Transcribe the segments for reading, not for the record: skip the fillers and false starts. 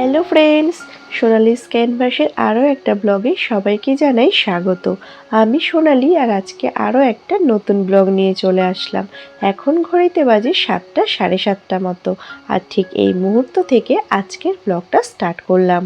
Hello friends, Sonali's ক্যানভাসের আরও একটা ব্লগে সবাইকে জানাই স্বাগত। আমি সোনালি আর আজকে আরও একটা নতুন ব্লগ নিয়ে চলে আসলাম। এখন ঘড়িতে বাজে 7টা সাড়ে 7টা মতো, আর ঠিক এই মুহূর্ত থেকে আজকের ব্লগটা স্টার্ট করলাম।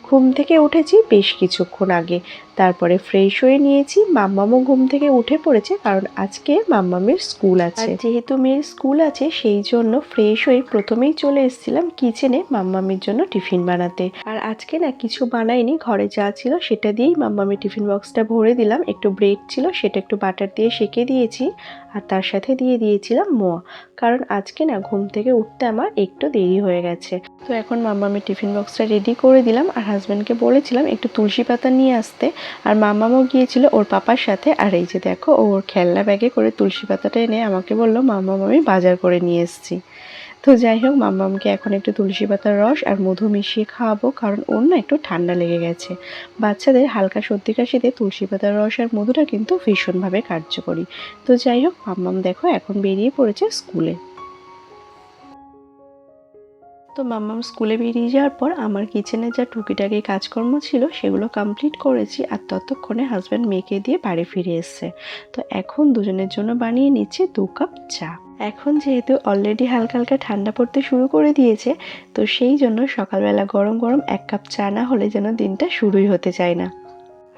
ঘুম থেকে উঠেছি বেশ কিছুক্ষণ আগে, তারপরে ফ্রেশ হয়ে নিয়েছি। মাম্মামও ঘুম থেকে উঠে পড়েছে, কারণ আজকে মাম্মামের স্কুল আছে। আর যেহেতু মেয়ের স্কুল আছে সেই জন্য ফ্রেশ হয়ে প্রথমেই চলে এসেছিলাম কিচেনে মাম্মামের জন্য টিফিন বানাতে। আর আজকে না কিছু বানাইনি, ঘরে যা ছিল সেটা দিয়েই মাম্মামের টিফিন বক্সটা ভরে দিলাম। একটু ব্রেড ছিল, সেটা একটু বাটার দিয়ে সেঁকে দিয়েছি, আর তার সাথে দিয়ে দিয়েছিলাম মোয়া, কারণ আজকে না ঘুম থেকে উঠতে আমার একটু দেরি হয়ে গেছে। তো এখন মাম্মামের টিফিন বক্সটা রেডি করে দিলাম, আর হাজব্যান্ডকে বলেছিলাম একটু তুলসী পাতা নিয়ে আসতে, আর মাম্মামও গিয়েছিল ওর পাপার সাথে। আর এই যে দেখো, ওর খেলনা ব্যাগে করে তুলসী পাতাটা এনে আমাকে বললো মাম্মাম আমি বাজার করে নিয়ে এসেছি। তো যাই হোক, মাম্মামকে এখন একটু তুলসী পাতার রস আর মধু মিশিয়ে খাওয়াবো, কারণ ওর না একটু ঠান্ডা লেগে গেছে। বাচ্চাদের হালকা সর্দি কাশিতে তুলসী পাতার রস আর মধুটা কিন্তু ভীষণভাবে কার্যকরী। তো যাই হোক, মাম্মাম দেখো এখন বেরিয়ে পড়েছে স্কুলে। তো মাম্মাম স্কুলে বেরিয়ে যাওয়ার পর আমার কিচেনে যা টুকিটাকি কাজকর্ম ছিল সেগুলো কমপ্লিট করেছি, আর ততক্ষণে হাজব্যান্ড মেয়েকে দিয়ে বাড়ি ফিরে এসছে। তো এখন দুজনের জন্য বানিয়ে নিচ্ছি 2 কাপ চা। এখন যেহেতু অলরেডি হালকা হালকা ঠান্ডা পড়তে শুরু করে দিয়েছে, তো সেই জন্য সকালবেলা গরম গরম 1 কাপ চা না হলে যেন দিনটা শুরুই হতে চায় না।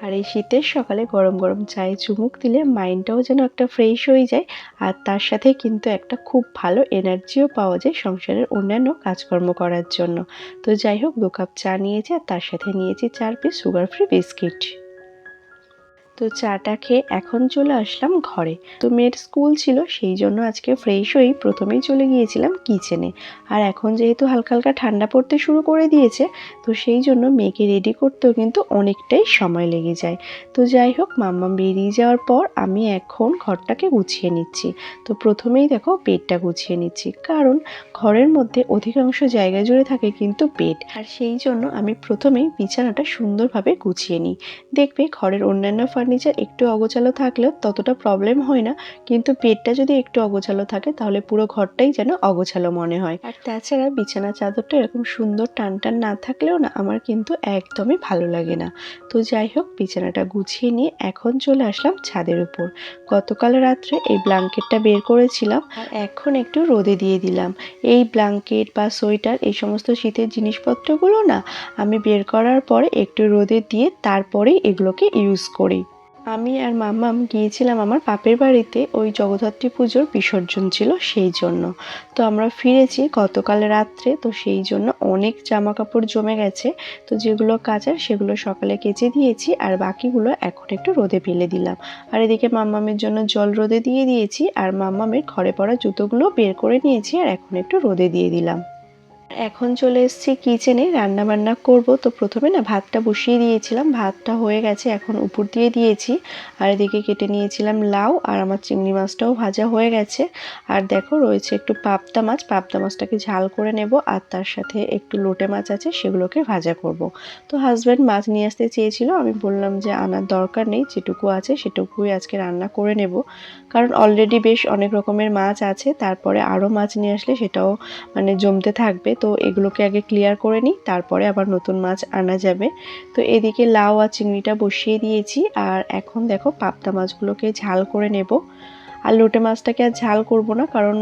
আর এই শীতের সকালে গরম গরম চায়ে চুমুক দিলে মাইন্ডটাও যেন একটা ফ্রেশ হয়ে যায়, আর তার সাথে কিন্তু একটা খুব ভালো এনার্জিও পাওয়া যায় সংসারের অন্যান্য কাজকর্ম করার জন্য। তো যাই হোক, 2 কাপ চা নিয়েছি, আর তার সাথে নিয়েছি 4 পিস সুগার ফ্রি বিস্কিট। তো চাটা খেয়ে এখন চলে আসলাম ঘরে। তো মেয়ের স্কুল ছিল সেই জন্য আজকে ফ্রেশ হয়েই প্রথমেই চলে গিয়েছিলাম কিচেনে। আর এখন যেহেতু হালকা হালকা ঠান্ডা পড়তে শুরু করে দিয়েছে, তো সেই জন্য মেয়েকে রেডি করতেও কিন্তু অনেকটাই সময় লেগে যায়। তো যাই হোক, মাম্মাম বেরিয়ে যাওয়ার পর আমি এখন ঘরটাকে গুছিয়ে নিচ্ছি। তো প্রথমেই দেখো বেডটা গুছিয়ে নিচ্ছি, কারণ ঘরের মধ্যে অধিকাংশ জায়গা জুড়ে থাকে কিন্তু বেড, আর সেই জন্য আমি প্রথমেই বিছানাটা সুন্দরভাবে গুছিয়ে নিই। দেখবে ঘরের অন্যান্য ফার্নিচার একটু অগোছালো থাকলেও ততটা প্রবলেম হয় না, কিন্তু বেডটা যদি একটু অগোছালো থাকে তাহলে পুরো ঘরটাই যেন অগোছালো মনে হয়। আর তাছাড়া বিছানা চাদরটা এরকম সুন্দর টান টান না থাকলেও না আমার কিন্তু একদমই ভালো লাগে না। তো যাই হোক, বিছানাটা গুছিয়ে নিয়ে এখন চলে আসলাম ছাদের উপর। গতকাল রাত্রে এই ব্ল্যাঙ্কেটটা বের করেছিলাম, আর এখন একটু রোদে দিয়ে দিলাম। এই ব্ল্যাঙ্কেট বা সোয়েটার এই সমস্ত শীতের জিনিসপত্রগুলো না আমি বের করার পরে একটু রোদে দিয়ে তারপরেই এগুলোকে ইউজ করি। আমি আর মাম্মাম গিয়েছিলাম আমার বাপের বাড়িতে, ওই জগদ্ধাত্রী পুজোর বিসর্জন ছিল সেই জন্য। তো আমরা ফিরেছি গতকাল রাত্রে, তো সেই জন্য অনেক জামা কাপড় জমে গেছে। তো যেগুলো কাচার সেগুলো সকালে কেচে দিয়েছি, আর বাকিগুলো এখন একটু রোদে ফেলে দিলাম। আর এদিকে মাম্মামের জন্য জল রোদে দিয়ে দিয়েছি, আর মাম্মামের ঘরে পরা জুতোগুলো বের করে নিয়েছি, আর এখন একটু রোদে দিয়ে দিলাম। এখন চলে এসেছি কিচেনে, রান্না বান্না করব। তো প্রথমে না ভাতটা বসিয়ে দিয়েছিলাম, ভাতটা হয়ে গেছে, এখন উপর দিয়ে দিয়েছি। আর এদিকে কেটে নিয়েছিলাম লাউ, আর আমার চিংড়ি মাছটাও ভাজা হয়ে গেছে। আর দেখো রয়েছে একটু পাবদা মাছ, পাবদা মাছটাকে ঝাল করে নেব, আর তার সাথে একটু লোটে মাছ আছে সেগুলোকে ভাজা করব। তো হাজব্যান্ড মাছ নিয়ে আসতে চেয়েছিল, আমি বললাম যে আনার দরকার নেই, যেটুকু আছে সেটুকুই আজকে রান্না করে নেব, কারণ অলরেডি বেশ অনেক রকমের মাছ আছে, তারপরে আরও মাছ নিয়ে আসলে সেটাও মানে জমতে থাকবে। তো এগুলোকে আগে ক্লিয়ার করে নিই, তারপরে আবার নতুন মাছ আনা যাবে। তো এদিকে লাউ আর চিংড়িটা বসিয়ে দিয়েছি, আর এখন দেখো পাবদা মাছগুলোকে ঝাল করে নেব। আর লোটে মাছটাকে আর ঝাল করব না, কারণ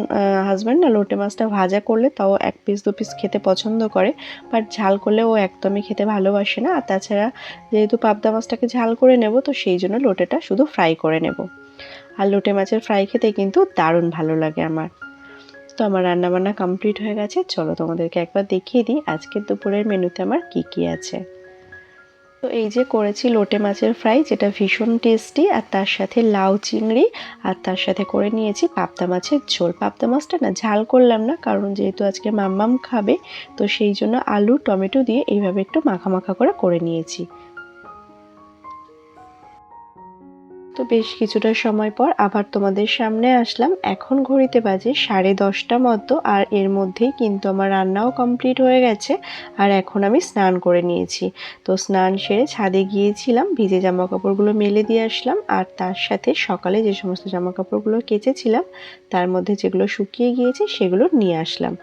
হাজব্যান্ড না লোটে মাছটা ভাজা করলে তাও 1 পিস 2 পিস খেতে পছন্দ করে, বাট ঝাল করলে ও একদমই খেতে ভালোবাসে না। আর তাছাড়া যেহেতু পাবদা মাছটাকে ঝাল করে নেব, তো সেই জন্য লোটেটা শুধু ফ্রাই করে নেব। আর লোটে মাছের ফ্রাই খেতে কিন্তু দারুণ ভালো লাগে আমার। তো আমার রান্নাবান্না কমপ্লিট হয়ে গেছে, চলো তোমাদেরকে একবার দেখিয়ে দিই আজকের দুপুরের মেনুতে আমার কি আছে। তো এই যে করেছি লোটে মাছের ফ্রাই, যেটা ভীষণ টেস্টি, আর তার সাথে লাউ চিংড়ি, আর তার সাথে করে নিয়েছি পাবদা মাছের ঝোল। পাবদা মাছটা না ঝাল করলাম না, কারণ যেহেতু আজকে মাম্মাম খাবে, তো সেই জন্য আলু টমেটো দিয়ে এইভাবে একটু মাখা মাখা করে নিয়েছি। তো বেশ কিছুটা সময় পর আবার তোমাদের সামনে আসলাম। এখন ঘড়িতে বাজে 10:30 মতো, আর এর মধ্যেই কিন্তু আমার রান্নাও কমপ্লিট হয়ে গেছে। আর এখন আমি স্নান করে নিয়েছি। তো স্নান সেরে ছাদে গিয়েছিলাম, ভিজে জামা কাপড়গুলো মেলে দিয়ে আসলাম, আর তার সাথে সকালে যে সমস্ত জামা কাপড়গুলো কেচেছিলাম তার মধ্যে যেগুলো শুকিয়ে গিয়েছে সেগুলো নিয়ে আসলাম।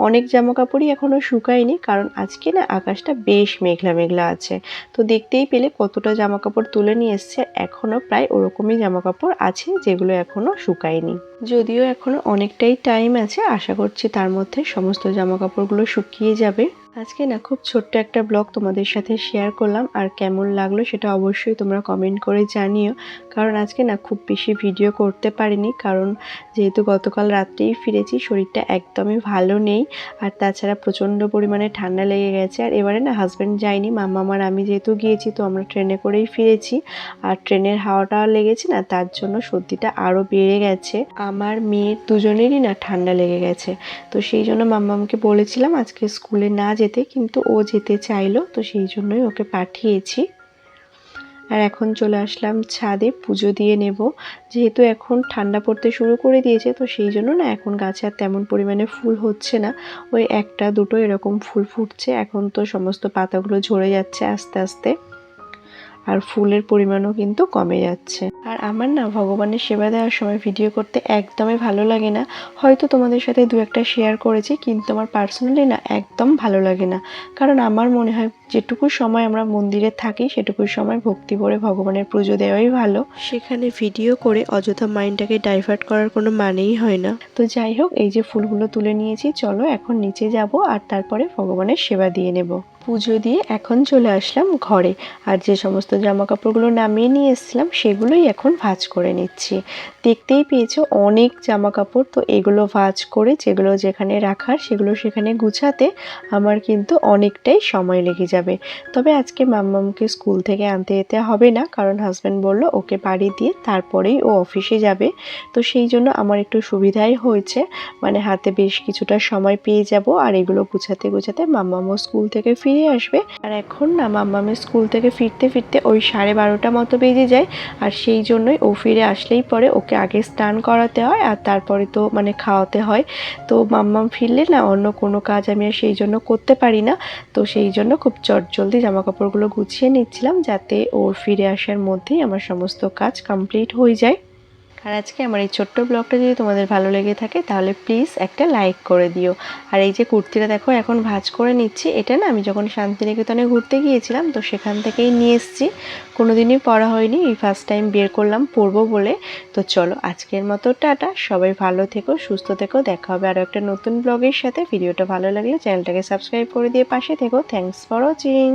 অনেক জামা কাপড়ই এখনও শুকায়নি, কারণ আজকে না আকাশটা বেশ মেঘলা মেঘলা আছে। তো দেখতেই পেলে কতটা জামা কাপড় তুলে নিয়ে এসছে। এখনও প্রায় ওরকমই জামা কাপড় আছে যেগুলো এখনও শুকায়নি। যদিও এখনও অনেকটাই টাইম আছে, আশা করছি তার মধ্যে সমস্ত জামা কাপড়গুলো শুকিয়ে যাবে। আজকে না খুব ছোট্ট একটা ব্লগ তোমাদের সাথে শেয়ার করলাম, আর কেমন লাগলো সেটা অবশ্যই তোমরা কমেন্ট করে জানিও। কারণ আজকে না খুব বেশি ভিডিও করতে পারিনি, কারণ যেহেতু গতকাল রাত্রেই ফিরেছি, শরীরটা একদমই ভালো নেই। আর তাছাড়া প্রচণ্ড পরিমাণে ঠান্ডা লেগে গেছে। আর এবারে না হাজব্যান্ড যায়নি, মাম্মা আর আমি যেহেতু গিয়েছি, তো আমরা ট্রেনে করেই ফিরেছি। আর ট্রেনের হাওয়াটা লেগেছে না, তার জন্য সর্দিটা আরও বেড়ে গেছে। আমার মেয়ের দুজনেরই না ঠান্ডা লেগে গেছে। তো সেই জন্য মাম্মামকে বলেছিলাম আজকে স্কুলে না যেতে, কিন্তু ও যেতে চাইলো, তো সেই জন্যই ওকে পাঠিয়েছি। আর এখন চলে আসলাম ছাদে পুজো দিয়ে নেব। যেহেতু এখন ঠান্ডা পড়তে শুরু করে দিয়েছে, তো সেই জন্য না এখন গাছে আর তেমন পরিমাণে ফুল হচ্ছে না, ওই একটা দুটো এরকম ফুল ফুটছে। এখন তো সমস্ত পাতাগুলো ঝরে যাচ্ছে আস্তে আস্তে, আর ফুলের পরিমাণও কিন্তু কমে যাচ্ছে। আর আমার না ভগবানের সেবা দেওয়ার সময় ভিডিও করতে একদমই ভালো লাগে না। হয়তো তোমাদের সাথে দু একটা শেয়ার করেছি, কিন্তু আমার পার্সোনালি না একদম ভালো লাগে না। কারণ আমার মনে হয় যেটুকু সময় আমরা মন্দিরে থাকি সেটুকু সময় ভক্তি করে ভগবানের পুজো দেওয়াই ভালো। সেখানে ভিডিও করে অযথা মাইন্ডটাকে ডাইভার্ট করার কোনো মানেই হয় না। তো যাই হোক, এই যে ফুলগুলো তুলে নিয়েছি, চলো এখন নিচে যাব আর তারপরে ভগবানের সেবা দিয়ে নেব। পুজো দিয়ে এখন চলে আসলাম ঘরে। আর যে সমস্ত জামা কাপড়গুলো নামিয়ে নিয়ে এসেছিলাম সেগুলোই এখন ভাঁজ করে নিচ্ছি। দেখতেই পেয়েছো অনেক জামা কাপড়। তো এগুলো ভাঁজ করে যেগুলো যেখানে রাখার সেগুলো সেখানে গুছাতে আমার কিন্তু অনেকটাই সময় লেগে যাবে। তবে আজকে মাম্মামকে স্কুল থেকে আনতে যেতে হবে না, কারণ হাজব্যান্ড বলল ওকে বাড়ি দিয়ে তারপরেই ও অফিসে যাবে। তো সেই জন্য আমার একটু সুবিধাই হয়েছে, মানে হাতে বেশ কিছুটা সময় পেয়ে যাব। আর এগুলো গুছাতে গুছাতে মাম্মামও স্কুল থেকে ফিরে আসবে। আর এখন না মাম্মামের স্কুল থেকে ফিরতে ফিরতে ওই 12:30 মতো বেজে যায়। আর সেই জন্যই ও ফিরে আসলেই পরে ওকে আগে স্নান করাতে হয়, আর তারপরে তো মানে খাওয়াতে হয়। তো মাম্মাম ফিরলে না অন্য কোনো কাজ আমি আর সেই জন্য করতে পারি না। তো সেই জন্য খুব চটজলদি জামা কাপড়গুলো গুছিয়ে নিচ্ছিলাম, যাতে ওর ফিরে আসার মধ্যেই আমার সমস্ত কাজ কমপ্লিট হয়ে যায়। আর আজকে আমার এই ছোট্ট ব্লগটা যদি তোমাদের ভালো লেগে থাকে তাহলে প্লিজ একটা লাইক করে দিও। আর এই যে কুর্তিটা দেখো এখন ভাঁজ করে নিচ্ছি, এটা না আমি যখন শান্তিনিকেতনে ঘুরতে গিয়েছিলাম তো সেখান থেকেই নিয়ে এসেছি, কোনোদিনই পরা হয়নি, এই ফার্স্ট টাইম বের করলাম পরবো বলে। তো চলো আজকের মতো টাটা, সবাই ভালো থেকো, সুস্থ থেকো, দেখা হবে আরও একটা নতুন ব্লগের সাথে। ভিডিওটা ভালো লাগলে চ্যানেলটাকে সাবস্ক্রাইব করে দিয়ে পাশে থেকো। Thanks for watching.